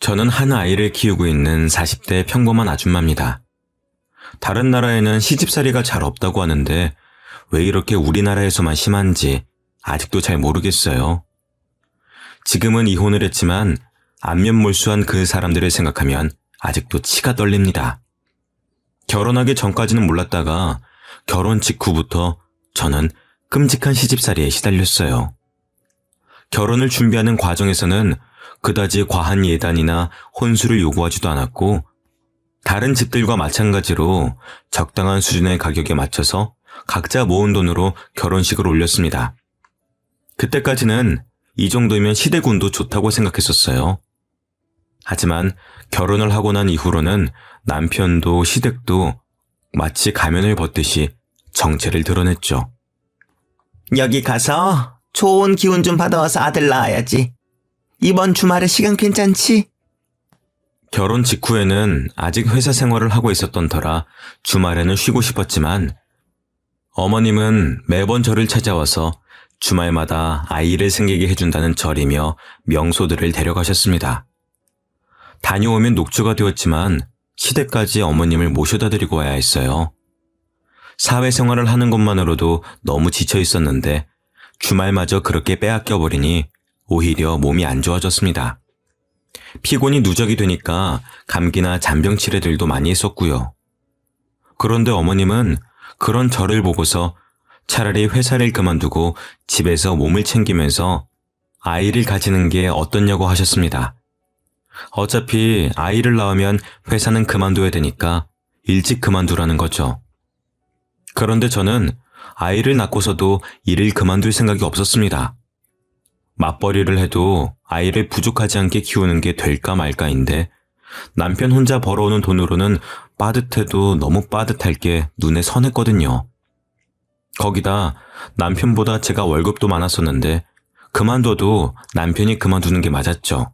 저는 한 아이를 키우고 있는 40대 평범한 아줌마입니다. 다른 나라에는 시집살이가 잘 없다고 하는데 왜 이렇게 우리나라에서만 심한지 아직도 잘 모르겠어요. 지금은 이혼을 했지만 안면몰수한 그 사람들을 생각하면 아직도 치가 떨립니다. 결혼하기 전까지는 몰랐다가 결혼 직후부터 저는 끔찍한 시집살이에 시달렸어요. 결혼을 준비하는 과정에서는 그다지 과한 예단이나 혼수를 요구하지도 않았고 다른 집들과 마찬가지로 적당한 수준의 가격에 맞춰서 각자 모은 돈으로 결혼식을 올렸습니다. 그때까지는 이 정도면 시댁운도 좋다고 생각했었어요. 하지만 결혼을 하고 난 이후로는 남편도 시댁도 마치 가면을 벗듯이 정체를 드러냈죠. 여기 가서 좋은 기운 좀 받아와서 아들 낳아야지. 이번 주말에 시간 괜찮지? 결혼 직후에는 아직 회사 생활을 하고 있었던 터라 주말에는 쉬고 싶었지만 어머님은 매번 저를 찾아와서 주말마다 아이를 생기게 해준다는 절이며 명소들을 데려가셨습니다. 다녀오면 녹초가 되었지만 시댁까지 어머님을 모셔다 드리고 와야 했어요. 사회생활을 하는 것만으로도 너무 지쳐 있었는데 주말마저 그렇게 빼앗겨버리니 오히려 몸이 안 좋아졌습니다. 피곤이 누적이 되니까 감기나 잔병 치레들도 많이 했었고요. 그런데 어머님은 그런 저를 보고서 차라리 회사를 그만두고 집에서 몸을 챙기면서 아이를 가지는 게 어떻냐고 하셨습니다. 어차피 아이를 낳으면 회사는 그만둬야 되니까 일찍 그만두라는 거죠. 그런데 저는 아이를 낳고서도 일을 그만둘 생각이 없었습니다. 맞벌이를 해도 아이를 부족하지 않게 키우는 게 될까 말까인데 남편 혼자 벌어오는 돈으로는 빠듯해도 너무 빠듯할 게 눈에 선했거든요. 거기다 남편보다 제가 월급도 많았었는데 그만둬도 남편이 그만두는 게 맞았죠.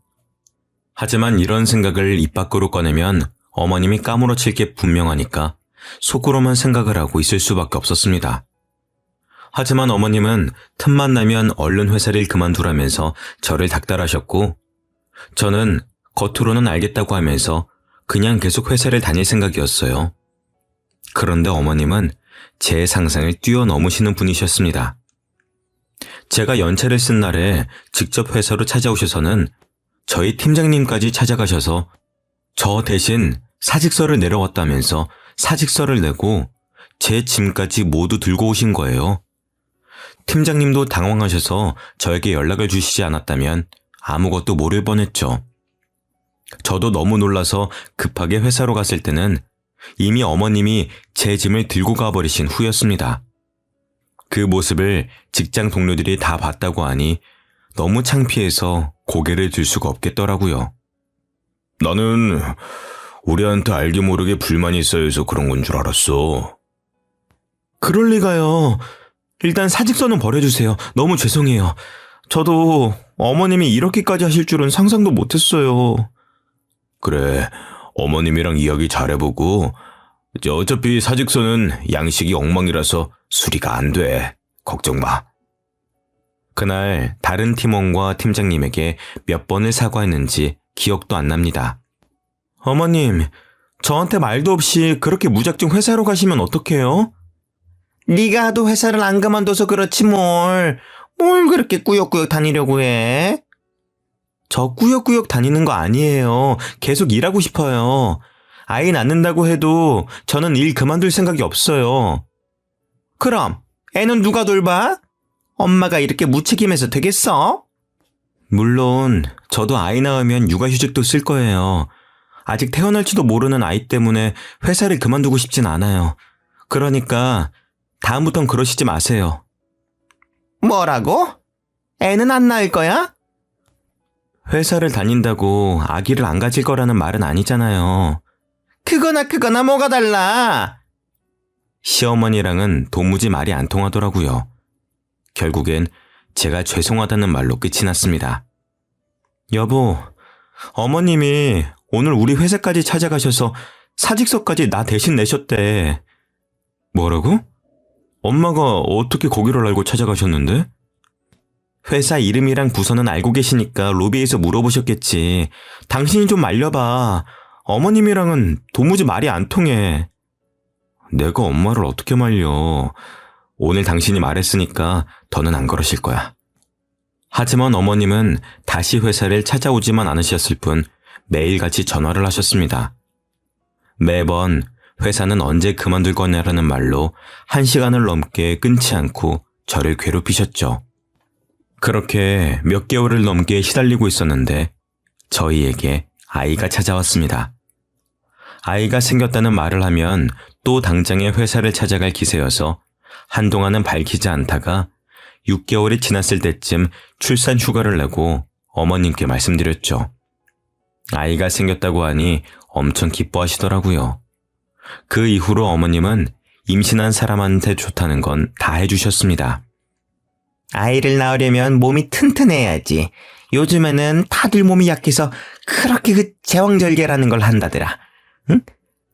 하지만 이런 생각을 입 밖으로 꺼내면 어머님이 까무러칠 게 분명하니까 속으로만 생각을 하고 있을 수밖에 없었습니다. 하지만 어머님은 틈만 나면 얼른 회사를 그만두라면서 저를 닥달하셨고 저는 겉으로는 알겠다고 하면서 그냥 계속 회사를 다닐 생각이었어요. 그런데 어머님은 제 상상을 뛰어넘으시는 분이셨습니다. 제가 연차를 쓴 날에 직접 회사로 찾아오셔서는 저희 팀장님까지 찾아가셔서 저 대신 사직서를 내려왔다면서 사직서를 내고 제 짐까지 모두 들고 오신 거예요. 팀장님도 당황하셔서 저에게 연락을 주시지 않았다면 아무것도 모를 뻔했죠. 저도 너무 놀라서 급하게 회사로 갔을 때는 이미 어머님이 제 짐을 들고 가버리신 후였습니다. 그 모습을 직장 동료들이 다 봤다고 하니 너무 창피해서 고개를 들 수가 없겠더라고요. 나는 우리한테 알게 모르게 불만이 있어서 그런 건 줄 알았어. 그럴 리가요. 일단 사직서는 버려주세요. 너무 죄송해요. 저도 어머님이 이렇게까지 하실 줄은 상상도 못했어요. 그래, 어머님이랑 이야기 잘해보고 어차피 사직서는 양식이 엉망이라서 수리가 안 돼. 걱정 마. 그날 다른 팀원과 팀장님에게 몇 번을 사과했는지 기억도 안 납니다. 어머님, 저한테 말도 없이 그렇게 무작정 회사로 가시면 어떡해요? 네가 하도 회사를 안 그만둬서 그렇지 뭘 그렇게 꾸역꾸역 다니려고 해? 저 꾸역꾸역 다니는 거 아니에요. 계속 일하고 싶어요. 아이 낳는다고 해도 저는 일 그만둘 생각이 없어요. 그럼 애는 누가 돌봐? 엄마가 이렇게 무책임해서 되겠어? 물론 저도 아이 낳으면 육아휴직도 쓸 거예요. 아직 태어날지도 모르는 아이 때문에 회사를 그만두고 싶진 않아요. 그러니까 다음부턴 그러시지 마세요. 뭐라고? 애는 안 낳을 거야? 회사를 다닌다고 아기를 안 가질 거라는 말은 아니잖아요. 그거나 뭐가 달라? 시어머니랑은 도무지 말이 안 통하더라고요. 결국엔 제가 죄송하다는 말로 끝이 났습니다. 여보, 어머님이 오늘 우리 회사까지 찾아가셔서 사직서까지 나 대신 내셨대. 뭐라고? 엄마가 어떻게 거기를 알고 찾아가셨는데? 회사 이름이랑 부서는 알고 계시니까 로비에서 물어보셨겠지. 당신이 좀 말려봐. 어머님이랑은 도무지 말이 안 통해. 내가 엄마를 어떻게 말려. 오늘 당신이 말했으니까 더는 안 그러실 거야. 하지만 어머님은 다시 회사를 찾아오지만 않으셨을 뿐 매일같이 전화를 하셨습니다. 매번 회사는 언제 그만둘 거냐라는 말로 1시간을 넘게 끊지 않고 저를 괴롭히셨죠. 그렇게 몇 개월을 넘게 시달리고 있었는데 저희에게 아이가 찾아왔습니다. 아이가 생겼다는 말을 하면 또 당장에 회사를 찾아갈 기세여서 한동안은 밝히지 않다가 6개월이 지났을 때쯤 출산 휴가를 내고 어머님께 말씀드렸죠. 아이가 생겼다고 하니 엄청 기뻐하시더라고요. 그 이후로 어머님은 임신한 사람한테 좋다는 건 다 해주셨습니다. 아이를 낳으려면 몸이 튼튼해야지. 요즘에는 다들 몸이 약해서 그렇게 그 제왕절개라는 걸 한다더라. 응?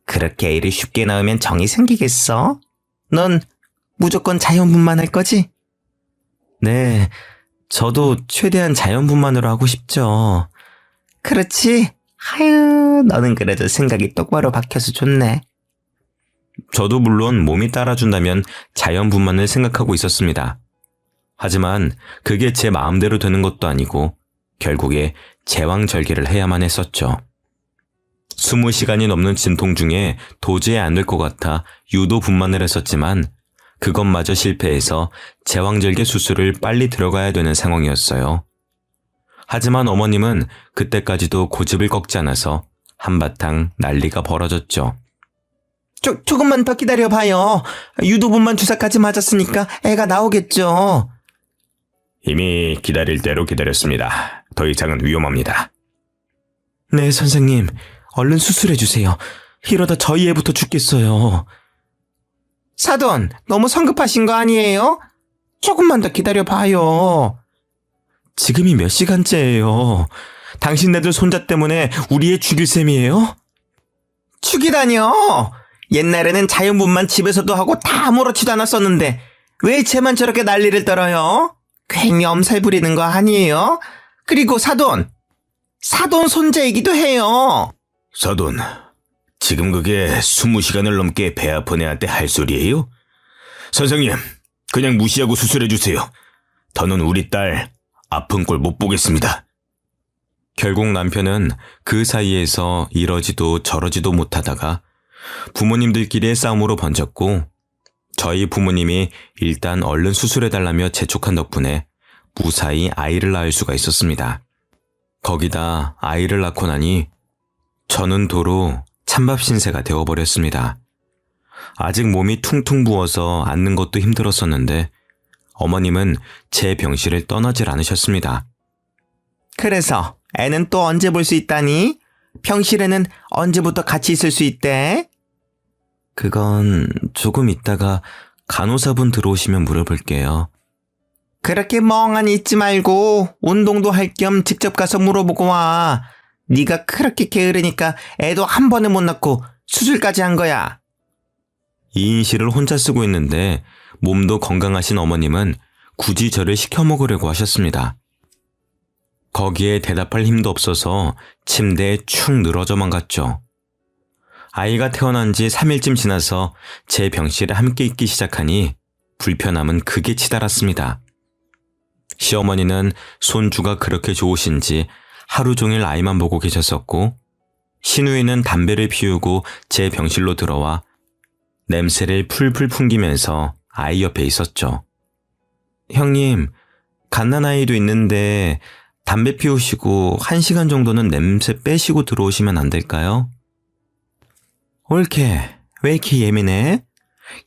그렇게 애를 쉽게 낳으면 정이 생기겠어? 넌 무조건 자연분만할 거지? 네, 저도 최대한 자연분만으로 하고 싶죠. 그렇지? 하유, 너는 그래도 생각이 똑바로 박혀서 좋네. 저도 물론 몸이 따라준다면 자연분만을 생각하고 있었습니다. 하지만 그게 제 마음대로 되는 것도 아니고 결국에 제왕절개를 해야만 했었죠. 20시간이 넘는 진통 중에 도저히 안 될 것 같아 유도 분만을 했었지만 그것마저 실패해서 제왕절개 수술을 빨리 들어가야 되는 상황이었어요. 하지만 어머님은 그때까지도 고집을 꺾지 않아서 한바탕 난리가 벌어졌죠. 조금만 더 기다려봐요. 유도분만 주사까지 맞았으니까 애가 나오겠죠. 이미 기다릴 대로 기다렸습니다. 더 이상은 위험합니다. 네, 선생님. 얼른 수술해주세요. 이러다 저희 애부터 죽겠어요. 사돈, 너무 성급하신 거 아니에요? 조금만 더 기다려봐요. 지금이 몇 시간째예요. 당신네들 손자 때문에 우리 애 죽일 셈이에요? 죽이다뇨! 옛날에는 자연분만 집에서도 하고 다 아무렇지도 않았었는데 왜 쟤만 저렇게 난리를 떨어요? 괜히 엄살 부리는 거 아니에요? 그리고 사돈 손자이기도 해요. 사돈, 지금 그게 20시간을 넘게 배 아픈 애한테 할 소리예요? 선생님, 그냥 무시하고 수술해주세요. 더는 우리 딸 아픈 꼴 못 보겠습니다. 결국 남편은 그 사이에서 이러지도 저러지도 못하다가 부모님들끼리의 싸움으로 번졌고 저희 부모님이 일단 얼른 수술해달라며 재촉한 덕분에 무사히 아이를 낳을 수가 있었습니다. 거기다 아이를 낳고 나니 저는 도로 찬밥 신세가 되어버렸습니다. 아직 몸이 퉁퉁 부어서 앉는 것도 힘들었었는데 어머님은 제 병실을 떠나질 않으셨습니다. 그래서 애는 또 언제 볼 수 있다니? 병실에는 언제부터 같이 있을 수 있대? 그건 조금 있다가 간호사분 들어오시면 물어볼게요. 그렇게 멍하니 있지 말고 운동도 할 겸 직접 가서 물어보고 와. 네가 그렇게 게으르니까 애도 한 번에 못 낳고 수술까지 한 거야. 2인실을 혼자 쓰고 있는데 몸도 건강하신 어머님은 굳이 저를 시켜 먹으려고 하셨습니다. 거기에 대답할 힘도 없어서 침대에 축 늘어져만 갔죠. 아이가 태어난 지 3일쯤 지나서 제 병실에 함께 있기 시작하니 불편함은 극에 치달았습니다. 시어머니는 손주가 그렇게 좋으신지 하루 종일 아이만 보고 계셨었고 신우이는 담배를 피우고 제 병실로 들어와 냄새를 풀풀 풍기면서 아이 옆에 있었죠. 형님, 갓난아이도 있는데 담배 피우시고 1시간 정도는 냄새 빼시고 들어오시면 안 될까요? 옳게, 왜 이렇게 예민해?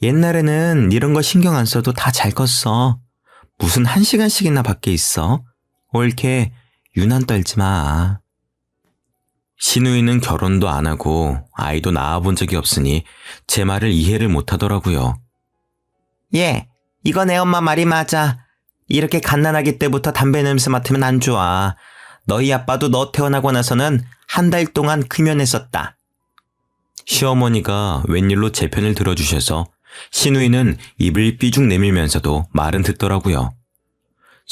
옛날에는 이런 거 신경 안 써도 다 잘 컸어. 무슨 1시간씩이나 밖에 있어? 옳게, 유난 떨지 마. 신우이는 결혼도 안 하고 아이도 낳아본 적이 없으니 제 말을 이해를 못 하더라고요. 예, 이거 내 엄마 말이 맞아. 이렇게 갓난아기 때부터 담배 냄새 맡으면 안 좋아. 너희 아빠도 너 태어나고 나서는 한 달 동안 금연했었다. 시어머니가 웬일로 제 편을 들어주셔서 신우이는 입을 삐죽 내밀면서도 말은 듣더라고요.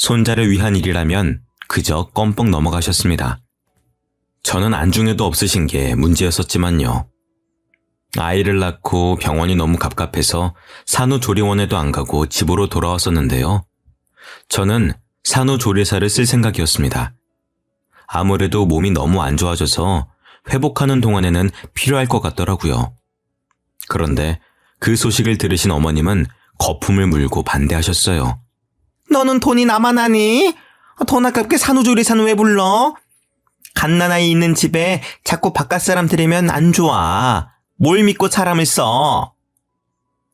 손자를 위한 일이라면 그저 껌뻑 넘어가셨습니다. 저는 안중에도 없으신 게 문제였었지만요. 아이를 낳고 병원이 너무 갑갑해서 산후조리원에도 안 가고 집으로 돌아왔었는데요. 저는 산후조리사를 쓸 생각이었습니다. 아무래도 몸이 너무 안 좋아져서 회복하는 동안에는 필요할 것 같더라고요. 그런데 그 소식을 들으신 어머님은 거품을 물고 반대하셨어요. 너는 돈이 나만 하니? 돈 아깝게 산후조리사는 왜 불러? 갓난아이 있는 집에 자꾸 바깥 사람 들이면 안 좋아. 뭘 믿고 사람을 써?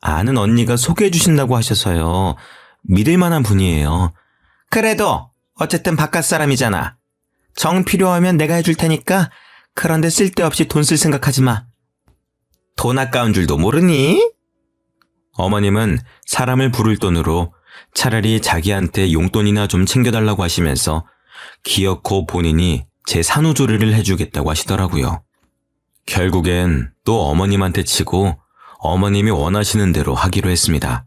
아는 언니가 소개해 주신다고 하셔서요. 믿을 만한 분이에요. 그래도 어쨌든 바깥 사람이잖아. 정 필요하면 내가 해줄 테니까 그런데 쓸데없이 돈 쓸 생각하지 마. 돈 아까운 줄도 모르니? 어머님은 사람을 부를 돈으로 차라리 자기한테 용돈이나 좀 챙겨달라고 하시면서 기어코 본인이 제 산후조리를 해주겠다고 하시더라고요. 결국엔 또 어머님한테 치고 어머님이 원하시는 대로 하기로 했습니다.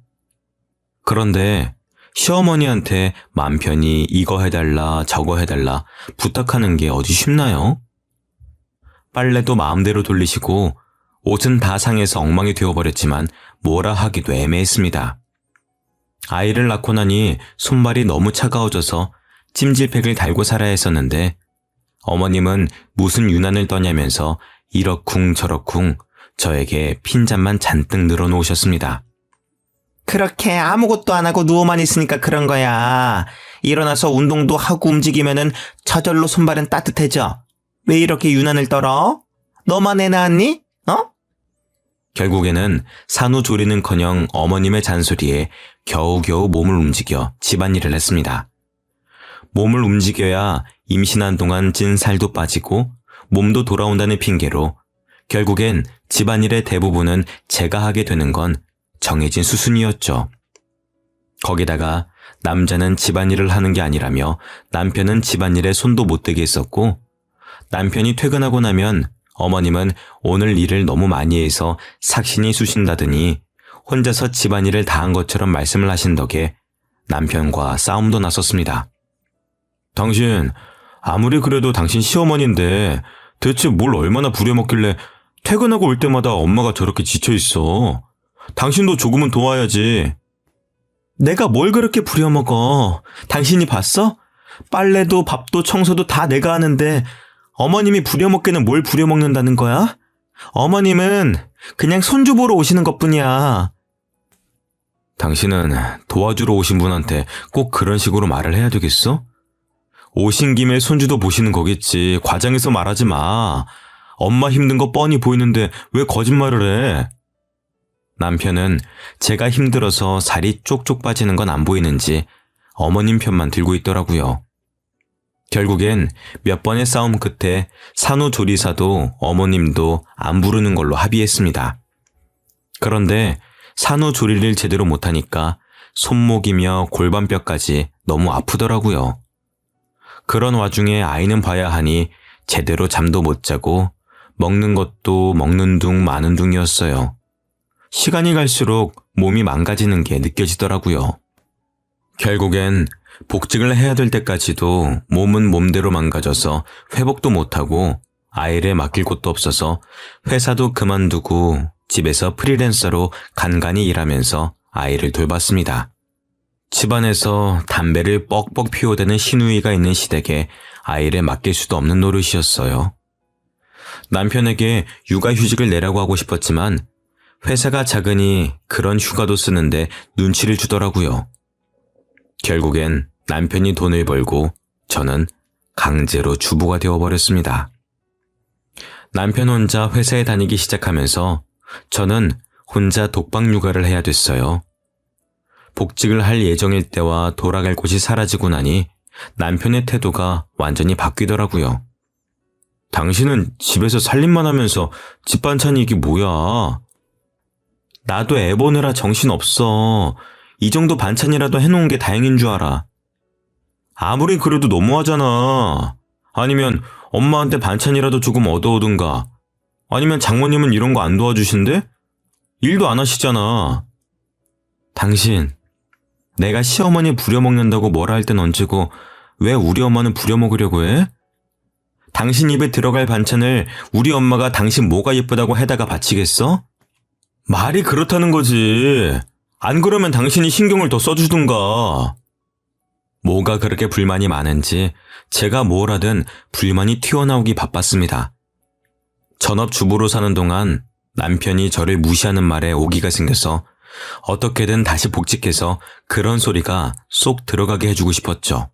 그런데 시어머니한테 맘 편히 이거 해달라 저거 해달라 부탁하는 게 어디 쉽나요? 빨래도 마음대로 돌리시고 옷은 다 상해서 엉망이 되어버렸지만 뭐라 하기도 애매했습니다. 아이를 낳고 나니 손발이 너무 차가워져서 찜질팩을 달고 살아야 했었는데 어머님은 무슨 유난을 떠냐면서 이러쿵 저러쿵 저에게 핀잔만 잔뜩 늘어놓으셨습니다. 그렇게 아무것도 안 하고 누워만 있으니까 그런 거야. 일어나서 운동도 하고 움직이면은 저절로 손발은 따뜻해져. 왜 이렇게 유난을 떨어? 너만 애 낳았니? 어? 결국에는 산후조리는커녕 어머님의 잔소리에 겨우겨우 몸을 움직여 집안일을 했습니다. 몸을 움직여야 임신한 동안 찐 살도 빠지고 몸도 돌아온다는 핑계로 결국엔 집안일의 대부분은 제가 하게 되는 건 정해진 수순이었죠. 거기다가 남자는 집안일을 하는 게 아니라며 남편은 집안일에 손도 못 대게 했었고 남편이 퇴근하고 나면 어머님은 오늘 일을 너무 많이 해서 삭신이 쑤신다더니 혼자서 집안일을 다 한 것처럼 말씀을 하신 덕에 남편과 싸움도 났었습니다. 당신 아무리 그래도 당신 시어머니인데 대체 뭘 얼마나 부려먹길래 퇴근하고 올 때마다 엄마가 저렇게 지쳐있어. 당신도 조금은 도와야지. 내가 뭘 그렇게 부려먹어. 당신이 봤어? 빨래도 밥도 청소도 다 내가 하는데 어머님이 부려먹기는 뭘 부려먹는다는 거야? 어머님은 그냥 손주 보러 오시는 것뿐이야. 당신은 도와주러 오신 분한테 꼭 그런 식으로 말을 해야 되겠어? 오신 김에 손주도 보시는 거겠지. 과장해서 말하지 마. 엄마 힘든 거 뻔히 보이는데 왜 거짓말을 해? 남편은 제가 힘들어서 살이 쪽쪽 빠지는 건 안 보이는지 어머님 편만 들고 있더라고요. 결국엔 몇 번의 싸움 끝에 산후조리사도 어머님도 안 부르는 걸로 합의했습니다. 그런데 산후조리를 제대로 못하니까 손목이며 골반뼈까지 너무 아프더라고요. 그런 와중에 아이는 봐야 하니 제대로 잠도 못 자고 먹는 것도 먹는 둥 마는 둥이었어요. 시간이 갈수록 몸이 망가지는 게 느껴지더라고요. 결국엔 복직을 해야 될 때까지도 몸은 몸대로 망가져서 회복도 못하고 아이를 맡길 곳도 없어서 회사도 그만두고 집에서 프리랜서로 간간히 일하면서 아이를 돌봤습니다. 집안에서 담배를 뻑뻑 피워대는 시누이가 있는 시댁에 아이를 맡길 수도 없는 노릇이었어요. 남편에게 육아휴직을 내라고 하고 싶었지만 회사가 작으니 그런 휴가도 쓰는데 눈치를 주더라고요. 결국엔 남편이 돈을 벌고 저는 강제로 주부가 되어버렸습니다. 남편 혼자 회사에 다니기 시작하면서 저는 혼자 독박 육아를 해야 됐어요. 복직을 할 예정일 때와 돌아갈 곳이 사라지고 나니 남편의 태도가 완전히 바뀌더라고요. 당신은 집에서 살림만 하면서 집 반찬이 이게 뭐야? 나도 애 보느라 정신없어. 이 정도 반찬이라도 해놓은 게 다행인 줄 알아. 아무리 그래도 너무하잖아. 아니면 엄마한테 반찬이라도 조금 얻어오든가. 아니면 장모님은 이런 거 안 도와주신대? 일도 안 하시잖아. 당신, 내가 시어머니 부려먹는다고 뭐라 할 땐 언제고 왜 우리 엄마는 부려먹으려고 해? 당신 입에 들어갈 반찬을 우리 엄마가 당신 뭐가 예쁘다고 해다가 바치겠어? 말이 그렇다는 거지. 안 그러면 당신이 신경을 더 써주든가. 뭐가 그렇게 불만이 많은지 제가 뭘 하든 불만이 튀어나오기 바빴습니다. 전업주부로 사는 동안 남편이 저를 무시하는 말에 오기가 생겨서 어떻게든 다시 복직해서 그런 소리가 쏙 들어가게 해주고 싶었죠.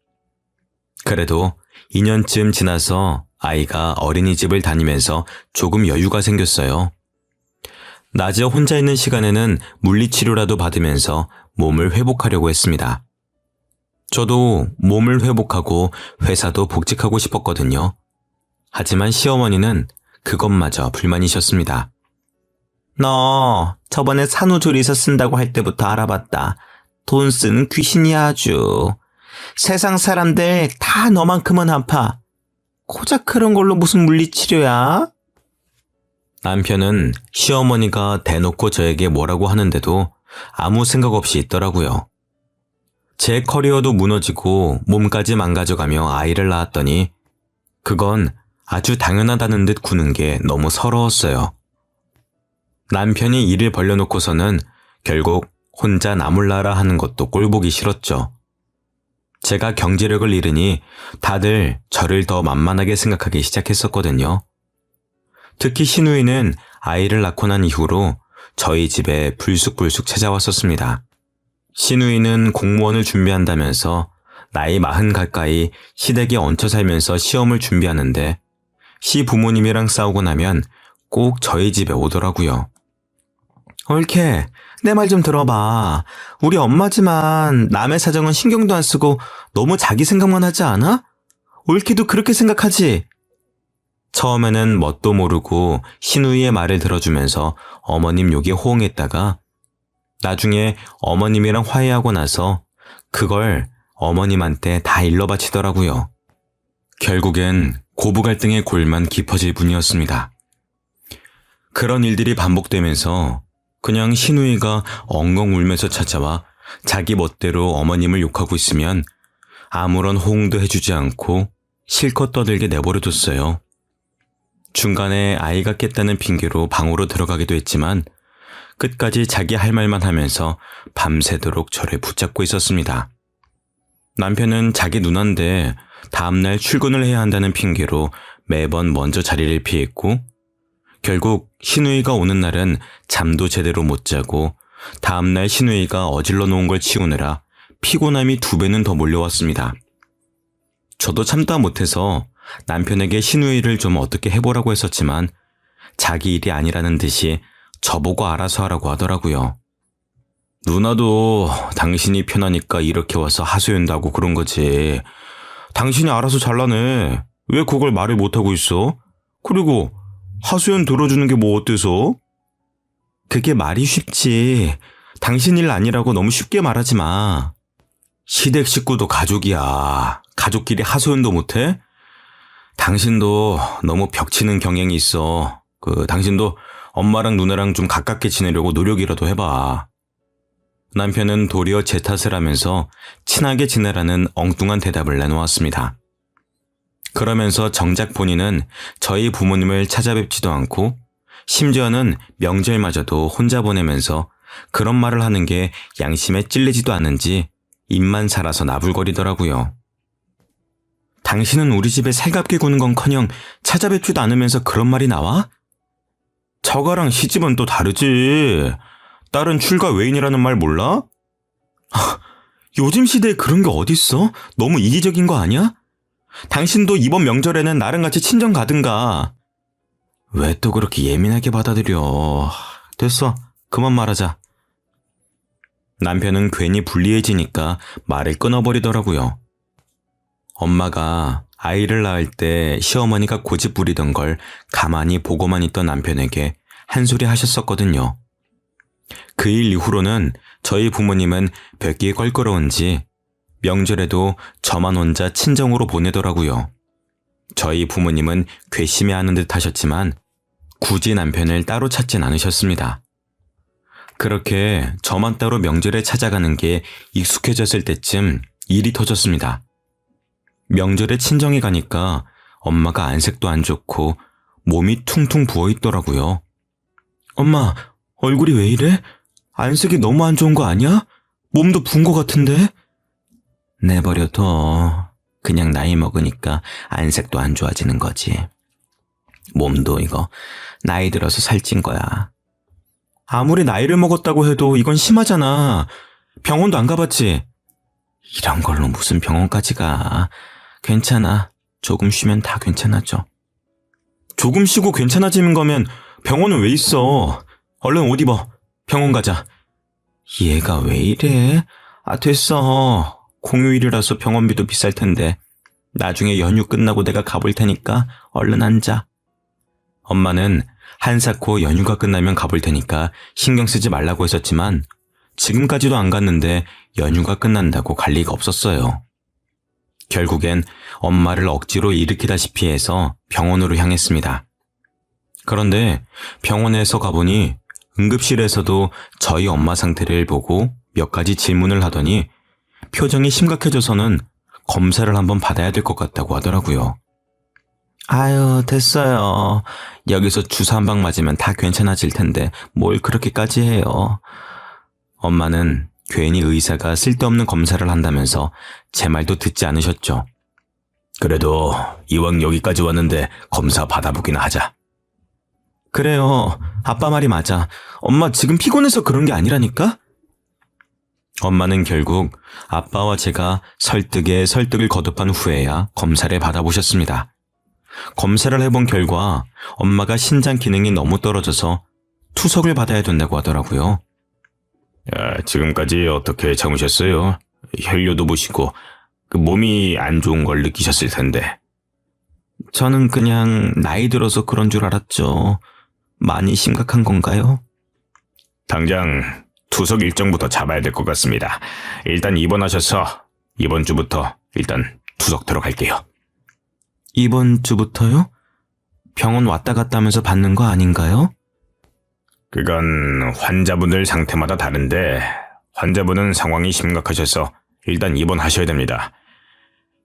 그래도 2년쯤 지나서 아이가 어린이집을 다니면서 조금 여유가 생겼어요. 낮에 혼자 있는 시간에는 물리치료라도 받으면서 몸을 회복하려고 했습니다. 저도 몸을 회복하고 회사도 복직하고 싶었거든요. 하지만 시어머니는 그것마저 불만이셨습니다. 너 저번에 산후조리사 쓴다고 할 때부터 알아봤다. 돈 쓰는 귀신이야 아주. 세상 사람들 다 너만큼은 아파. 고작 그런 걸로 무슨 물리치료야? 남편은 시어머니가 대놓고 저에게 뭐라고 하는데도 아무 생각 없이 있더라고요. 제 커리어도 무너지고 몸까지 망가져가며 아이를 낳았더니 그건 아주 당연하다는 듯 구는 게 너무 서러웠어요. 남편이 일을 벌려놓고서는 결국 혼자 나몰라라 하는 것도 꼴보기 싫었죠. 제가 경제력을 잃으니 다들 저를 더 만만하게 생각하기 시작했었거든요. 특히 시누이는 아이를 낳고 난 이후로 저희 집에 불쑥불쑥 찾아왔었습니다. 시누이는 공무원을 준비한다면서 나이 40 가까이 시댁에 얹혀 살면서 시험을 준비하는데 시부모님이랑 싸우고 나면 꼭 저희 집에 오더라고요. 옳게 내 말 좀 들어봐. 우리 엄마지만 남의 사정은 신경도 안 쓰고 너무 자기 생각만 하지 않아? 옳게도 그렇게 생각하지? 처음에는 뭣도 모르고 시누이의 말을 들어주면서 어머님 욕에 호응했다가 나중에 어머님이랑 화해하고 나서 그걸 어머님한테 다 일러바치더라고요. 결국엔 고부 갈등의 골만 깊어질 뿐이었습니다. 그런 일들이 반복되면서 그냥 시누이가 엉엉 울면서 찾아와 자기 멋대로 어머님을 욕하고 있으면 아무런 호응도 해주지 않고 실컷 떠들게 내버려뒀어요. 중간에 아이가 깼다는 핑계로 방으로 들어가기도 했지만 끝까지 자기 할 말만 하면서 밤새도록 저를 붙잡고 있었습니다. 남편은 자기 누나인데 다음날 출근을 해야 한다는 핑계로 매번 먼저 자리를 피했고 결국 시누이가 오는 날은 잠도 제대로 못 자고 다음날 시누이가 어질러 놓은 걸 치우느라 피곤함이 2배는 더 몰려왔습니다. 저도 참다 못해서 남편에게 시누이를 좀 어떻게 해보라고 했었지만 자기 일이 아니라는 듯이 저보고 알아서 하라고 하더라고요. 누나도 당신이 편하니까 이렇게 와서 하소연다고 그런 거지. 당신이 알아서 잘라내. 왜 그걸 말을 못하고 있어? 그리고 하소연 들어주는 게 뭐 어때서? 그게 말이 쉽지. 당신 일 아니라고 너무 쉽게 말하지 마. 시댁 식구도 가족이야. 가족끼리 하소연도 못해? 당신도 너무 벽치는 경향이 있어. 당신도 엄마랑 누나랑 좀 가깝게 지내려고 노력이라도 해봐. 남편은 도리어 제 탓을 하면서 친하게 지내라는 엉뚱한 대답을 내놓았습니다. 그러면서 정작 본인은 저희 부모님을 찾아뵙지도 않고 심지어는 명절마저도 혼자 보내면서 그런 말을 하는 게 양심에 찔리지도 않은지 입만 살아서 나불거리더라고요. 당신은 우리 집에 살갑게 구는 건커녕 찾아뵙지도 않으면서 그런 말이 나와? 저가랑 시집은 또 다르지. 딸은 출가 외인이라는 말 몰라? 요즘 시대에 그런 게 어딨어? 너무 이기적인 거 아니야? 당신도 이번 명절에는 나랑 같이 친정 가든가. 왜 또 그렇게 예민하게 받아들여. 됐어. 그만 말하자. 남편은 괜히 불리해지니까 말을 끊어버리더라고요. 엄마가 아이를 낳을 때 시어머니가 고집 부리던 걸 가만히 보고만 있던 남편에게 한 소리 하셨었거든요. 그 일 이후로는 저희 부모님은 뵙기 껄끄러운지 명절에도 저만 혼자 친정으로 보내더라고요. 저희 부모님은 괘씸해하는 듯 하셨지만 굳이 남편을 따로 찾진 않으셨습니다. 그렇게 저만 따로 명절에 찾아가는 게 익숙해졌을 때쯤 일이 터졌습니다. 명절에 친정에 가니까 엄마가 안색도 안 좋고 몸이 퉁퉁 부어있더라고요. 엄마, 얼굴이 왜 이래? 안색이 너무 안 좋은 거 아니야? 몸도 부은 거 같은데? 내버려둬. 그냥 나이 먹으니까 안색도 안 좋아지는 거지. 몸도 이거 나이 들어서 살찐 거야. 아무리 나이를 먹었다고 해도 이건 심하잖아. 병원도 안 가봤지? 이런 걸로 무슨 병원까지 가. 괜찮아. 조금 쉬면 다 괜찮아져. 조금 쉬고 괜찮아지는 거면 병원은 왜 있어? 얼른 옷 입어. 병원 가자. 얘가 왜 이래? 됐어. 공휴일이라서 병원비도 비쌀 텐데. 나중에 연휴 끝나고 내가 가볼 테니까 얼른 앉아. 엄마는 한사코 연휴가 끝나면 가볼 테니까 신경 쓰지 말라고 했었지만 지금까지도 안 갔는데 연휴가 끝난다고 갈 리가 없었어요. 결국엔 엄마를 억지로 일으키다시피 해서 병원으로 향했습니다. 그런데 병원에서 가보니 응급실에서도 저희 엄마 상태를 보고 몇 가지 질문을 하더니 표정이 심각해져서는 검사를 한번 받아야 될 것 같다고 하더라고요. 아유, 됐어요. 여기서 주사 한 방 맞으면 다 괜찮아질 텐데 뭘 그렇게까지 해요. 엄마는 괜히 의사가 쓸데없는 검사를 한다면서 제 말도 듣지 않으셨죠. 그래도 이왕 여기까지 왔는데 검사 받아보기나 하자. 그래요. 아빠 말이 맞아. 엄마 지금 피곤해서 그런 게 아니라니까? 엄마는 결국 아빠와 제가 설득에 설득을 거듭한 후에야 검사를 받아보셨습니다. 검사를 해본 결과 엄마가 신장 기능이 너무 떨어져서 투석을 받아야 된다고 하더라고요. 지금까지 어떻게 참으셨어요? 혈뇨도 보시고 몸이 안 좋은 걸 느끼셨을 텐데. 저는 그냥 나이 들어서 그런 줄 알았죠. 많이 심각한 건가요? 당장 투석 일정부터 잡아야 될 것 같습니다. 일단 입원하셔서 이번 주부터 일단 투석 들어갈게요. 이번 주부터요? 병원 왔다 갔다 하면서 받는 거 아닌가요? 그건 환자분들 상태마다 다른데 환자분은 상황이 심각하셔서 일단 입원하셔야 됩니다.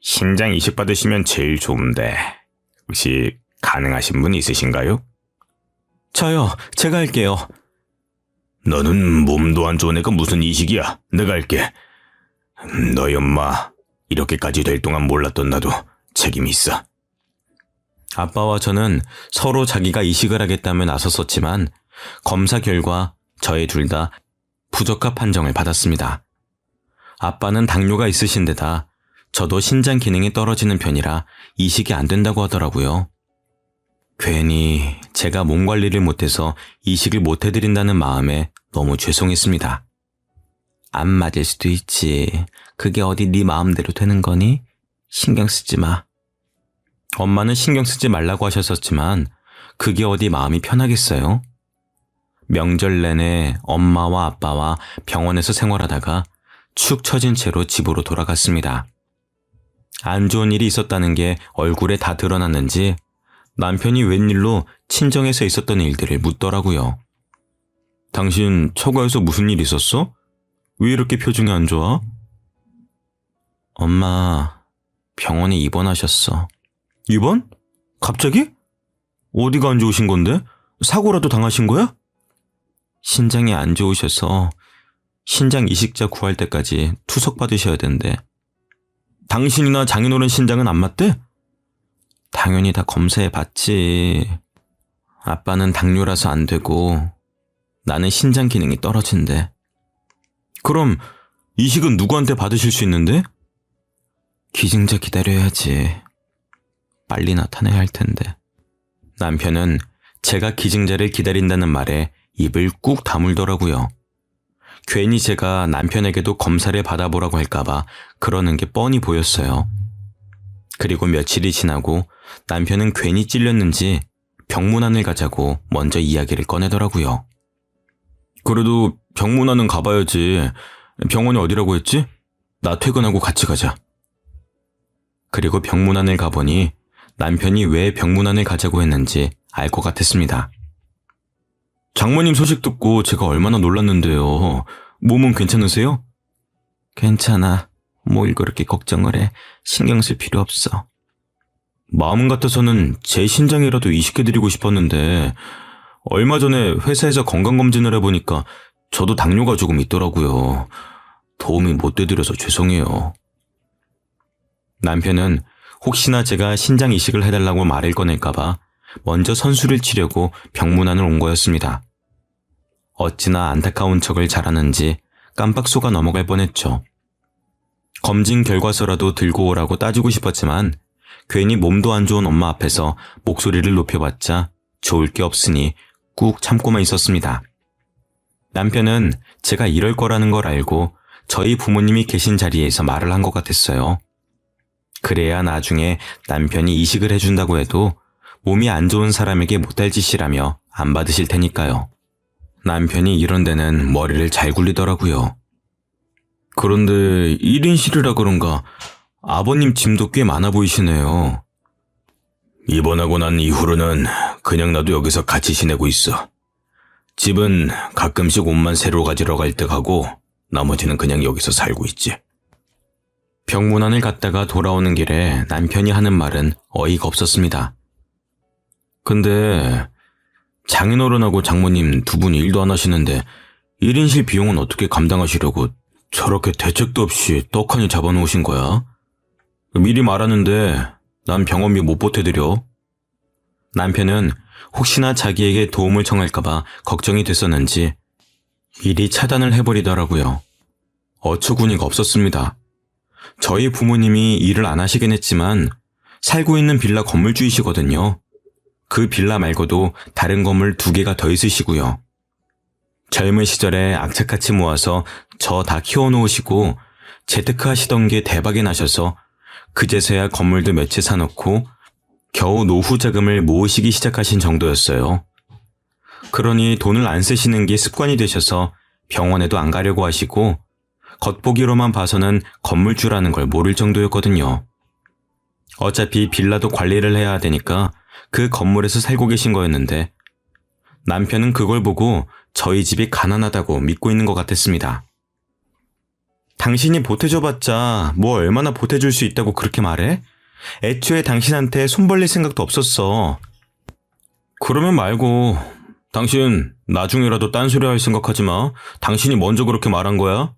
신장 이식 받으시면 제일 좋은데 혹시 가능하신 분 있으신가요? 저요. 제가 할게요. 너는 몸도 안 좋은 애가 무슨 이식이야. 내가 할게. 너희 엄마 이렇게까지 될 동안 몰랐던 나도 책임이 있어. 아빠와 저는 서로 자기가 이식을 하겠다며 나섰었지만 검사 결과 저희 둘 다 부적합 판정을 받았습니다. 아빠는 당뇨가 있으신 데다 저도 신장 기능이 떨어지는 편이라 이식이 안 된다고 하더라고요. 괜히 제가 몸 관리를 못해서 이식을 못 해드린다는 마음에 너무 죄송했습니다. 안 맞을 수도 있지. 그게 어디 네 마음대로 되는 거니? 신경 쓰지 마. 엄마는 신경 쓰지 말라고 하셨었지만 그게 어디 마음이 편하겠어요? 명절 내내 엄마와 아빠와 병원에서 생활하다가 축 처진 채로 집으로 돌아갔습니다. 안 좋은 일이 있었다는 게 얼굴에 다 드러났는지 남편이 웬일로 친정에서 있었던 일들을 묻더라고요. 당신 처가에서 무슨 일 있었어? 왜 이렇게 표정이 안 좋아? 엄마, 병원에 입원하셨어. 입원? 갑자기? 어디가 안 좋으신 건데? 사고라도 당하신 거야? 신장이 안 좋으셔서 신장 이식자 구할 때까지 투석 받으셔야 된대. 당신이나 장인어른 신장은 안 맞대? 당연히 다 검사해 봤지. 아빠는 당뇨라서 안 되고 나는 신장 기능이 떨어진대. 그럼 이식은 누구한테 받으실 수 있는데? 기증자 기다려야지. 빨리 나타나야 할 텐데. 남편은 제가 기증자를 기다린다는 말에 입을 꾹 다물더라고요. 괜히 제가 남편에게도 검사를 받아보라고 할까봐 그러는 게 뻔히 보였어요. 그리고 며칠이 지나고 남편은 괜히 찔렸는지 병문안을 가자고 먼저 이야기를 꺼내더라고요. 그래도 병문안은 가봐야지. 병원이 어디라고 했지? 나 퇴근하고 같이 가자. 그리고 병문안을 가보니 남편이 왜 병문안을 가자고 했는지 알 것 같았습니다. 장모님 소식 듣고 제가 얼마나 놀랐는데요. 몸은 괜찮으세요? 괜찮아. 뭘 그렇게 걱정을 해. 신경 쓸 필요 없어. 마음 같아서는 제 신장이라도 이식해드리고 싶었는데 얼마 전에 회사에서 건강검진을 해보니까 저도 당뇨가 조금 있더라고요. 도움이 못 돼드려서 죄송해요. 남편은 혹시나 제가 신장 이식을 해달라고 말을 꺼낼까봐 먼저 선수를 치려고 병문안을 온 거였습니다. 어찌나 안타까운 척을 잘하는지 깜빡 속아 넘어갈 뻔했죠. 검진 결과서라도 들고 오라고 따지고 싶었지만 괜히 몸도 안 좋은 엄마 앞에서 목소리를 높여봤자 좋을 게 없으니 꾹 참고만 있었습니다. 남편은 제가 이럴 거라는 걸 알고 저희 부모님이 계신 자리에서 말을 한 것 같았어요. 그래야 나중에 남편이 이식을 해준다고 해도 몸이 안 좋은 사람에게 못할 짓이라며 안 받으실 테니까요. 남편이 이런 데는 머리를 잘 굴리더라고요. 그런데 1인실이라 그런가 아버님 짐도 꽤 많아 보이시네요. 입원하고 난 이후로는 그냥 나도 여기서 같이 지내고 있어. 집은 가끔씩 옷만 새로 가지러 갈 때 가고 나머지는 그냥 여기서 살고 있지. 병문안을 갔다가 돌아오는 길에 남편이 하는 말은 어이가 없었습니다. 근데 장인어른하고 장모님 두 분 일도 안 하시는데 1인실 비용은 어떻게 감당하시려고 저렇게 대책도 없이 떡하니 잡아놓으신 거야? 미리 말하는데 난 병원비 못 보태드려. 남편은 혹시나 자기에게 도움을 청할까봐 걱정이 됐었는지 미리 차단을 해버리더라고요. 어처구니가 없었습니다. 저희 부모님이 일을 안 하시긴 했지만 살고 있는 빌라 건물주이시거든요. 그 빌라 말고도 다른 건물 2개가 더 있으시고요. 젊은 시절에 악착같이 모아서 저 다 키워놓으시고 재테크 하시던 게 대박이 나셔서 그제서야 건물도 몇 채 사놓고 겨우 노후 자금을 모으시기 시작하신 정도였어요. 그러니 돈을 안 쓰시는 게 습관이 되셔서 병원에도 안 가려고 하시고 겉보기로만 봐서는 건물주라는 걸 모를 정도였거든요. 어차피 빌라도 관리를 해야 되니까 그 건물에서 살고 계신 거였는데 남편은 그걸 보고 저희 집이 가난하다고 믿고 있는 것 같았습니다. 당신이 보태줘봤자 뭐 얼마나 보태줄 수 있다고 그렇게 말해? 애초에 당신한테 손 벌릴 생각도 없었어. 그러면 말고 당신 나중에라도 딴소리 할 생각하지 마. 당신이 먼저 그렇게 말한 거야?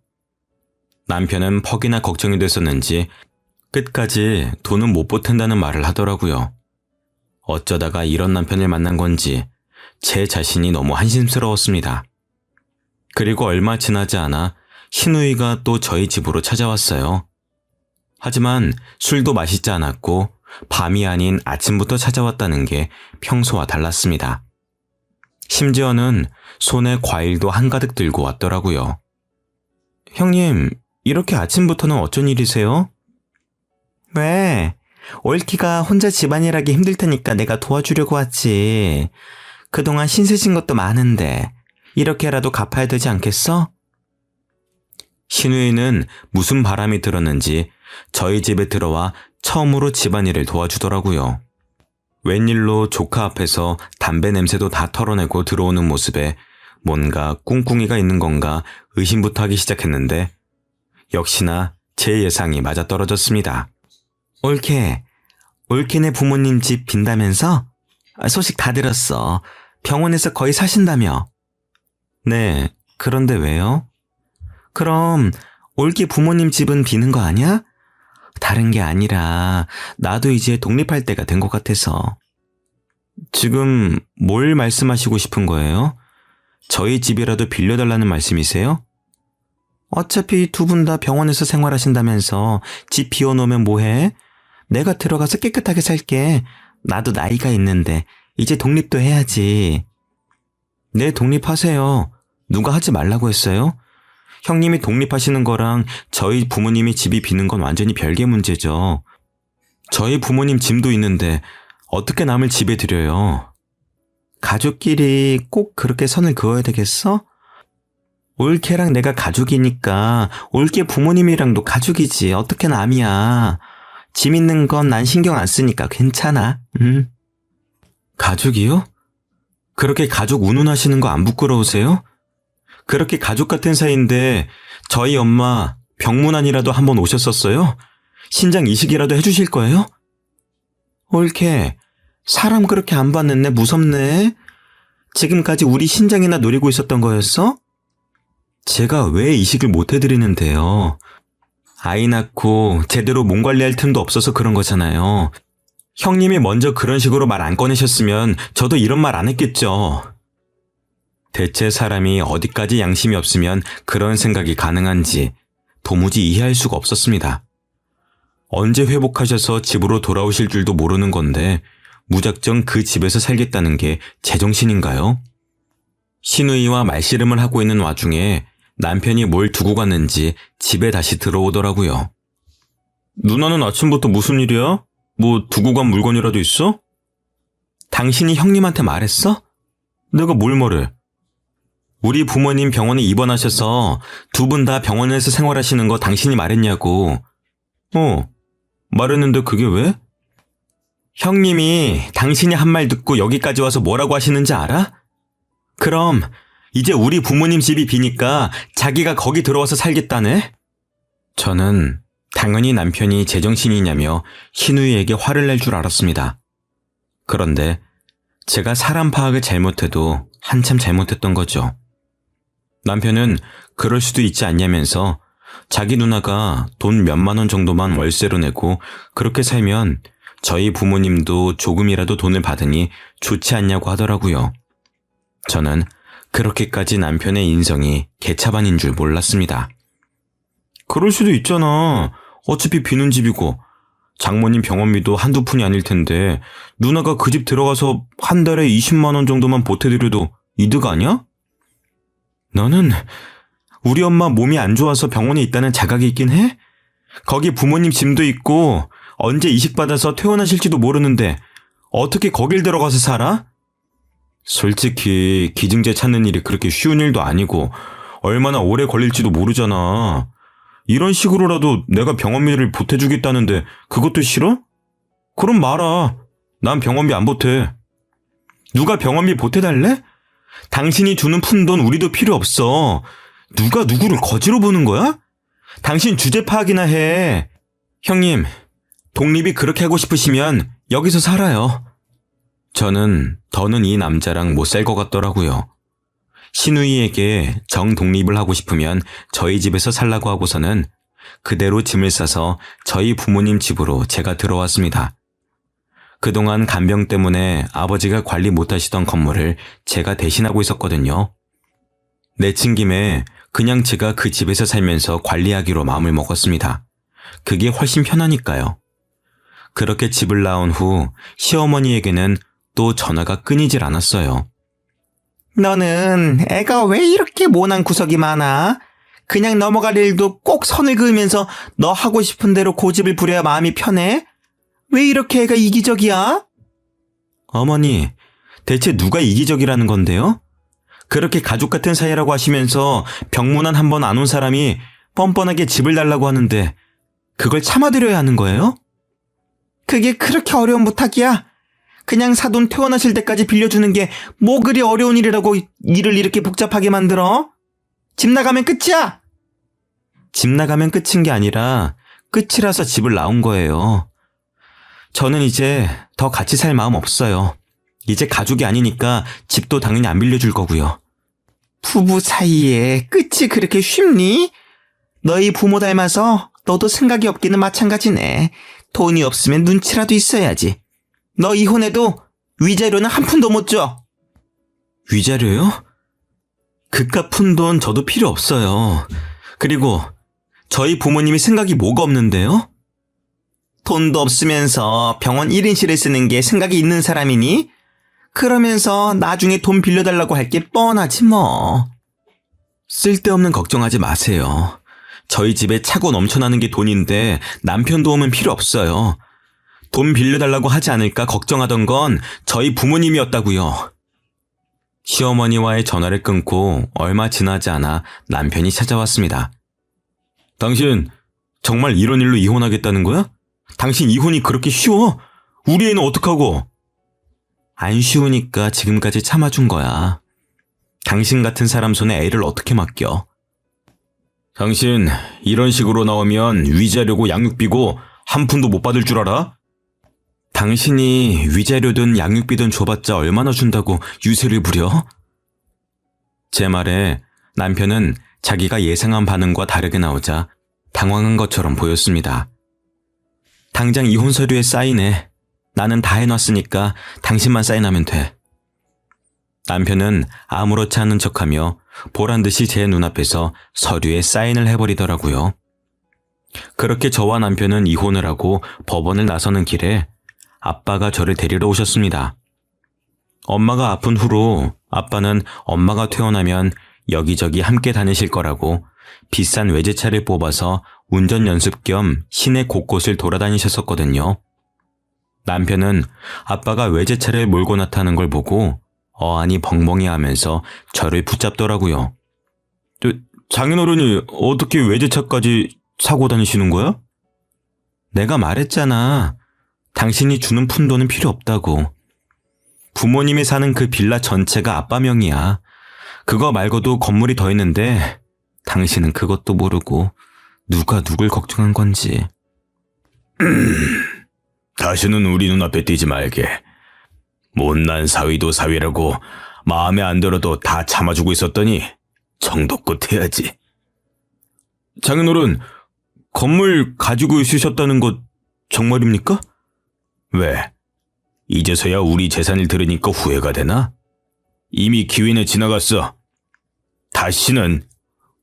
남편은 퍽이나 걱정이 됐었는지 끝까지 돈은 못 보탠다는 말을 하더라고요. 어쩌다가 이런 남편을 만난 건지 제 자신이 너무 한심스러웠습니다. 그리고 얼마 지나지 않아 신우이가 또 저희 집으로 찾아왔어요. 하지만 술도 마시지 않았고 밤이 아닌 아침부터 찾아왔다는 게 평소와 달랐습니다. 심지어는 손에 과일도 한가득 들고 왔더라고요. 형님, 이렇게 아침부터는 어쩐 일이세요? 왜? 올키가 혼자 집안일하기 힘들 테니까 내가 도와주려고 왔지. 그동안 신세진 것도 많은데 이렇게라도 갚아야 되지 않겠어? 신우이는 무슨 바람이 들었는지 저희 집에 들어와 처음으로 집안일을 도와주더라고요. 웬일로 조카 앞에서 담배 냄새도 다 털어내고 들어오는 모습에 뭔가 꿍꿍이가 있는 건가 의심부터 하기 시작했는데 역시나 제 예상이 맞아떨어졌습니다. 올케네 부모님 집 빈다면서? 소식 다 들었어. 병원에서 거의 사신다며. 네, 그런데 왜요? 그럼 올케 부모님 집은 비는 거 아니야? 다른 게 아니라 나도 이제 독립할 때가 된 것 같아서. 지금 뭘 말씀하시고 싶은 거예요? 저희 집이라도 빌려달라는 말씀이세요? 어차피 두 분 다 병원에서 생활하신다면서 집 비워놓으면 뭐해? 내가 들어가서 깨끗하게 살게. 나도 나이가 있는데 이제 독립도 해야지. 네, 독립하세요. 누가 하지 말라고 했어요? 형님이 독립하시는 거랑 저희 부모님이 집이 비는 건 완전히 별개 문제죠. 저희 부모님 짐도 있는데 어떻게 남을 집에 들여요? 가족끼리 꼭 그렇게 선을 그어야 되겠어? 올케랑 내가 가족이니까 올케 부모님이랑도 가족이지. 어떻게 남이야. 짐 있는 건 난 신경 안 쓰니까 괜찮아. 가족이요? 그렇게 가족 운운하시는 거 안 부끄러우세요? 그렇게 가족 같은 사이인데 저희 엄마 병문안이라도 한번 오셨었어요? 신장 이식이라도 해주실 거예요? 옳게 사람 그렇게 안 봤는데 무섭네. 지금까지 우리 신장이나 노리고 있었던 거였어? 제가 왜 이식을 못 해드리는데요? 아이 낳고 제대로 몸 관리할 틈도 없어서 그런 거잖아요. 형님이 먼저 그런 식으로 말 안 꺼내셨으면 저도 이런 말 안 했겠죠. 대체 사람이 어디까지 양심이 없으면 그런 생각이 가능한지 도무지 이해할 수가 없었습니다. 언제 회복하셔서 집으로 돌아오실 줄도 모르는 건데 무작정 그 집에서 살겠다는 게 제정신인가요? 시누이와 말씨름을 하고 있는 와중에 남편이 뭘 두고 갔는지 집에 다시 들어오더라고요. 누나는 아침부터 무슨 일이야? 뭐 두고 간 물건이라도 있어? 당신이 형님한테 말했어? 내가 뭘 말해? 우리 부모님 병원에 입원하셔서 두 분 다 병원에서 생활하시는 거 당신이 말했냐고. 말했는데 그게 왜? 형님이 당신이 한 말 듣고 여기까지 와서 뭐라고 하시는지 알아? 그럼 이제 우리 부모님 집이 비니까 자기가 거기 들어와서 살겠다네? 저는 당연히 남편이 제정신이냐며 신우이에게 화를 낼 줄 알았습니다. 그런데 제가 사람 파악을 잘못해도 한참 잘못했던 거죠. 남편은 그럴 수도 있지 않냐면서 자기 누나가 돈 몇만 원 정도만 월세로 내고 그렇게 살면 저희 부모님도 조금이라도 돈을 받으니 좋지 않냐고 하더라고요. 저는 그렇게까지 남편의 인성이 개차반인 줄 몰랐습니다. 그럴 수도 있잖아. 어차피 비는 집이고 장모님 병원비도 한두 푼이 아닐 텐데 누나가 그 집 들어가서 한 달에 20만 원 정도만 보태드려도 이득 아니야? 너는 우리 엄마 몸이 안 좋아서 병원에 있다는 자각이 있긴 해? 거기 부모님 짐도 있고 언제 이식받아서 퇴원하실지도 모르는데 어떻게 거길 들어가서 살아? 솔직히 기증제 찾는 일이 그렇게 쉬운 일도 아니고 얼마나 오래 걸릴지도 모르잖아. 이런 식으로라도 내가 병원비를 보태주겠다는데 그것도 싫어? 그럼 말아. 난 병원비 안 보태. 누가 병원비 보태달래? 당신이 주는 푼돈 우리도 필요 없어. 누가 누구를 거지로 보는 거야? 당신 주제 파악이나 해. 형님, 독립이 그렇게 하고 싶으시면 여기서 살아요. 저는 더는 이 남자랑 못 살 것 같더라고요. 신우이에게 정독립을 하고 싶으면 저희 집에서 살라고 하고서는 그대로 짐을 싸서 저희 부모님 집으로 제가 들어왔습니다. 그동안 간병 때문에 아버지가 관리 못하시던 건물을 제가 대신하고 있었거든요. 내친 김에 그냥 제가 그 집에서 살면서 관리하기로 마음을 먹었습니다. 그게 훨씬 편하니까요. 그렇게 집을 나온 후 시어머니에게는 또 전화가 끊이질 않았어요. 너는 애가 왜 이렇게 모난 구석이 많아? 그냥 넘어갈 일도 꼭 선을 그으면서 너 하고 싶은 대로 고집을 부려야 마음이 편해? 왜 이렇게 애가 이기적이야? 어머니, 대체 누가 이기적이라는 건데요? 그렇게 가족 같은 사이라고 하시면서 병문안 한 번 안 온 사람이 뻔뻔하게 집을 달라고 하는데 그걸 참아드려야 하는 거예요? 그게 그렇게 어려운 부탁이야? 그냥 사돈 퇴원하실 때까지 빌려주는 게 뭐 그리 어려운 일이라고 일을 이렇게 복잡하게 만들어? 집 나가면 끝이야! 집 나가면 끝인 게 아니라 끝이라서 집을 나온 거예요. 저는 이제 더 같이 살 마음 없어요. 이제 가족이 아니니까 집도 당연히 안 빌려줄 거고요. 부부 사이에 끝이 그렇게 쉽니? 너희 부모 닮아서 너도 생각이 없기는 마찬가지네. 돈이 없으면 눈치라도 있어야지. 너 이혼해도 위자료는 한 푼도 못 줘. 위자료요? 그깟 푼돈 저도 필요 없어요. 그리고 저희 부모님이 생각이 뭐가 없는데요? 돈도 없으면서 병원 1인실을 쓰는 게 생각이 있는 사람이니? 그러면서 나중에 돈 빌려달라고 할 게 뻔하지 뭐. 쓸데없는 걱정하지 마세요. 저희 집에 차고 넘쳐나는 게 돈인데 남편 도움은 필요 없어요. 돈 빌려달라고 하지 않을까 걱정하던 건 저희 부모님이었다고요. 시어머니와의 전화를 끊고 얼마 지나지 않아 남편이 찾아왔습니다. 당신 정말 이런 일로 이혼하겠다는 거야? 당신 이혼이 그렇게 쉬워? 우리 애는 어떡하고? 안 쉬우니까 지금까지 참아준 거야. 당신 같은 사람 손에 애를 어떻게 맡겨? 당신 이런 식으로 나오면 위자료고 양육비고 한 푼도 못 받을 줄 알아? 당신이 위자료든 양육비든 줘봤자 얼마나 준다고 유세를 부려? 제 말에 남편은 자기가 예상한 반응과 다르게 나오자 당황한 것처럼 보였습니다. 당장 이혼 서류에 사인해. 나는 다 해놨으니까 당신만 사인하면 돼. 남편은 아무렇지 않은 척하며 보란듯이 제 눈앞에서 서류에 사인을 해버리더라고요. 그렇게 저와 남편은 이혼을 하고 법원을 나서는 길에 아빠가 저를 데리러 오셨습니다. 엄마가 아픈 후로 아빠는 엄마가 퇴원하면 여기저기 함께 다니실 거라고 비싼 외제차를 뽑아서 운전 연습 겸 시내 곳곳을 돌아다니셨었거든요. 남편은 아빠가 외제차를 몰고 나타나는 걸 보고 어안이 벙벙해 하면서 저를 붙잡더라고요. 장인어른이 어떻게 외제차까지 사고 다니시는 거야? 내가 말했잖아. 당신이 주는 푼돈은 필요 없다고. 부모님이 사는 그 빌라 전체가 아빠 명이야. 그거 말고도 건물이 더 있는데 당신은 그것도 모르고 누가 누굴 걱정한 건지. 다시는 우리 눈앞에 띄지 말게. 못난 사위도 사위라고 마음에 안 들어도 다 참아주고 있었더니 정도껏 해야지. 장인어른, 건물 가지고 있으셨다는 것 정말입니까? 왜? 이제서야 우리 재산을 들으니까 후회가 되나? 이미 기회는 지나갔어. 다시는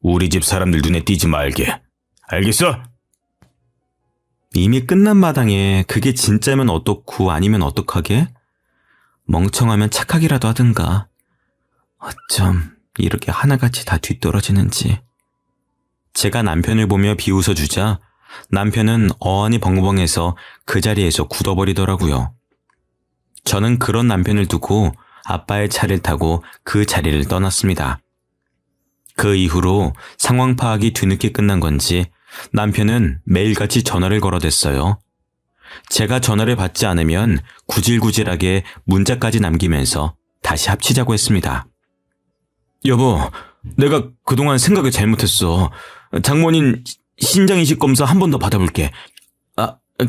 우리 집 사람들 눈에 띄지 말게. 알겠어? 이미 끝난 마당에 그게 진짜면 어떻고 아니면 어떡하게? 멍청하면 착하기라도 하든가. 어쩜 이렇게 하나같이 다 뒤떨어지는지. 제가 남편을 보며 비웃어주자 남편은 어안이 벙벙해서 그 자리에서 굳어버리더라고요. 저는 그런 남편을 두고 아빠의 차를 타고 그 자리를 떠났습니다. 그 이후로 상황 파악이 뒤늦게 끝난 건지 남편은 매일같이 전화를 걸어댔어요. 제가 전화를 받지 않으면 구질구질하게 문자까지 남기면서 다시 합치자고 했습니다. 여보, 내가 그동안 생각을 잘못했어. 장모님 신장이식 검사 한 번 더 받아볼게.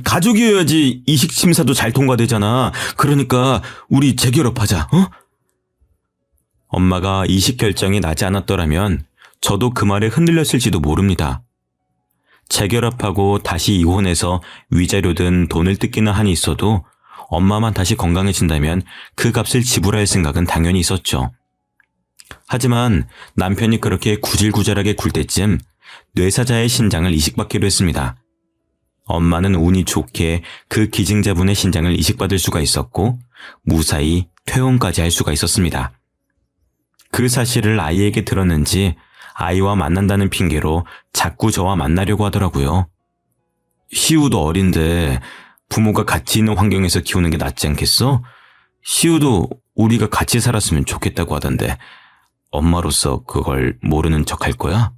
가족이어야지 이식 심사도 잘 통과되잖아. 그러니까 우리 재결합하자, 어? 엄마가 이식 결정이 나지 않았더라면 저도 그 말에 흔들렸을지도 모릅니다. 재결합하고 다시 이혼해서 위자료든 돈을 뜯기는 한이 있어도 엄마만 다시 건강해진다면 그 값을 지불할 생각은 당연히 있었죠. 하지만 남편이 그렇게 구질구질하게 굴 때쯤 뇌사자의 신장을 이식받기로 했습니다. 엄마는 운이 좋게 그 기증자분의 신장을 이식받을 수가 있었고 무사히 퇴원까지 할 수가 있었습니다. 그 사실을 아이에게 들었는지 아이와 만난다는 핑계로 자꾸 저와 만나려고 하더라고요. 시우도 어린데 부모가 같이 있는 환경에서 키우는 게 낫지 않겠어? 시우도 우리가 같이 살았으면 좋겠다고 하던데 엄마로서 그걸 모르는 척 할 거야?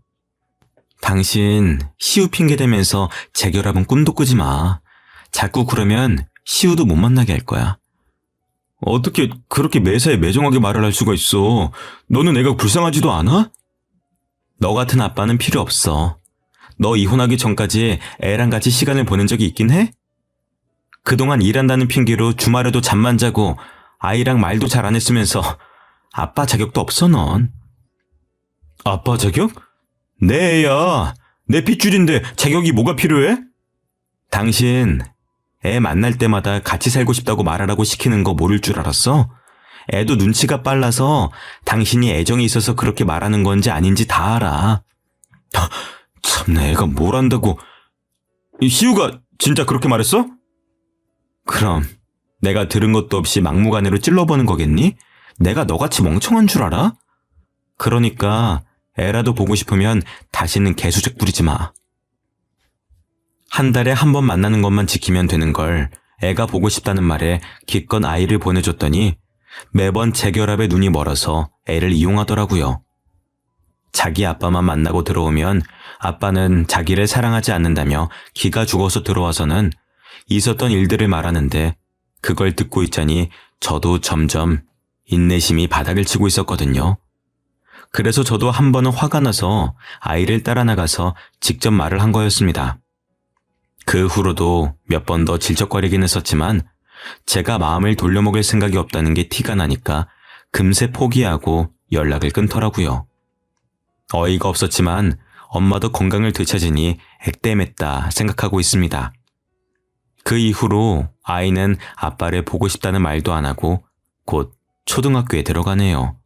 당신 시우 핑계 대면서 재결합은 꿈도 꾸지 마. 자꾸 그러면 시우도 못 만나게 할 거야. 어떻게 그렇게 매사에 매정하게 말을 할 수가 있어? 너는 애가 불쌍하지도 않아? 너 같은 아빠는 필요 없어. 너 이혼하기 전까지 애랑 같이 시간을 보낸 적이 있긴 해? 그동안 일한다는 핑계로 주말에도 잠만 자고 아이랑 말도 잘 안 했으면서 아빠 자격도 없어 넌. 아빠 자격? 내 애야. 내 핏줄인데 자격이 뭐가 필요해? 당신 애 만날 때마다 같이 살고 싶다고 말하라고 시키는 거 모를 줄 알았어? 애도 눈치가 빨라서 당신이 애정이 있어서 그렇게 말하는 건지 아닌지 다 알아. 참내 애가 뭘 안다고. 시우가 진짜 그렇게 말했어? 그럼 내가 들은 것도 없이 막무가내로 찔러보는 거겠니? 내가 너같이 멍청한 줄 알아? 그러니까 애라도 보고 싶으면 다시는 개수작 부리지 마. 한 달에 한 번 만나는 것만 지키면 되는 걸 애가 보고 싶다는 말에 기껏 아이를 보내줬더니 매번 재결합에 눈이 멀어서 애를 이용하더라고요. 자기 아빠만 만나고 들어오면 아빠는 자기를 사랑하지 않는다며 기가 죽어서 들어와서는 있었던 일들을 말하는데 그걸 듣고 있자니 저도 점점 인내심이 바닥을 치고 있었거든요. 그래서 저도 한 번은 화가 나서 아이를 따라 나가서 직접 말을 한 거였습니다. 그 후로도 몇 번 더 질척거리긴 했었지만 제가 마음을 돌려먹을 생각이 없다는 게 티가 나니까 금세 포기하고 연락을 끊더라고요. 어이가 없었지만 엄마도 건강을 되찾으니 액땜했다 생각하고 있습니다. 그 이후로 아이는 아빠를 보고 싶다는 말도 안 하고 곧 초등학교에 들어가네요.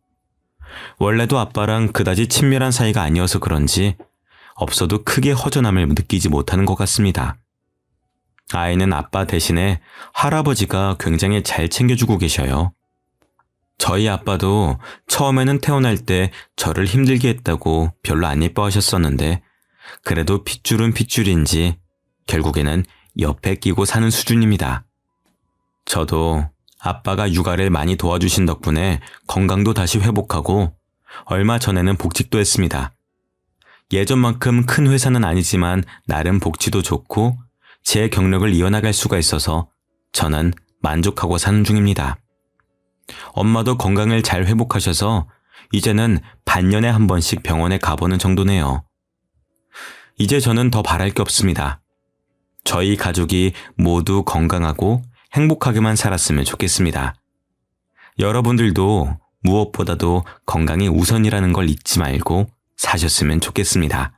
원래도 아빠랑 그다지 친밀한 사이가 아니어서 그런지 없어도 크게 허전함을 느끼지 못하는 것 같습니다. 아이는 아빠 대신에 할아버지가 굉장히 잘 챙겨주고 계셔요. 저희 아빠도 처음에는 태어날 때 저를 힘들게 했다고 별로 안 예뻐하셨었는데 그래도 핏줄은 핏줄인지 결국에는 옆에 끼고 사는 수준입니다. 저도 아빠가 육아를 많이 도와주신 덕분에 건강도 다시 회복하고 얼마 전에는 복직도 했습니다. 예전만큼 큰 회사는 아니지만 나름 복지도 좋고 제 경력을 이어나갈 수가 있어서 저는 만족하고 사는 중입니다. 엄마도 건강을 잘 회복하셔서 이제는 반년에 한 번씩 병원에 가보는 정도네요. 이제 저는 더 바랄 게 없습니다. 저희 가족이 모두 건강하고 행복하게만 살았으면 좋겠습니다. 여러분들도 무엇보다도 건강이 우선이라는 걸 잊지 말고 사셨으면 좋겠습니다.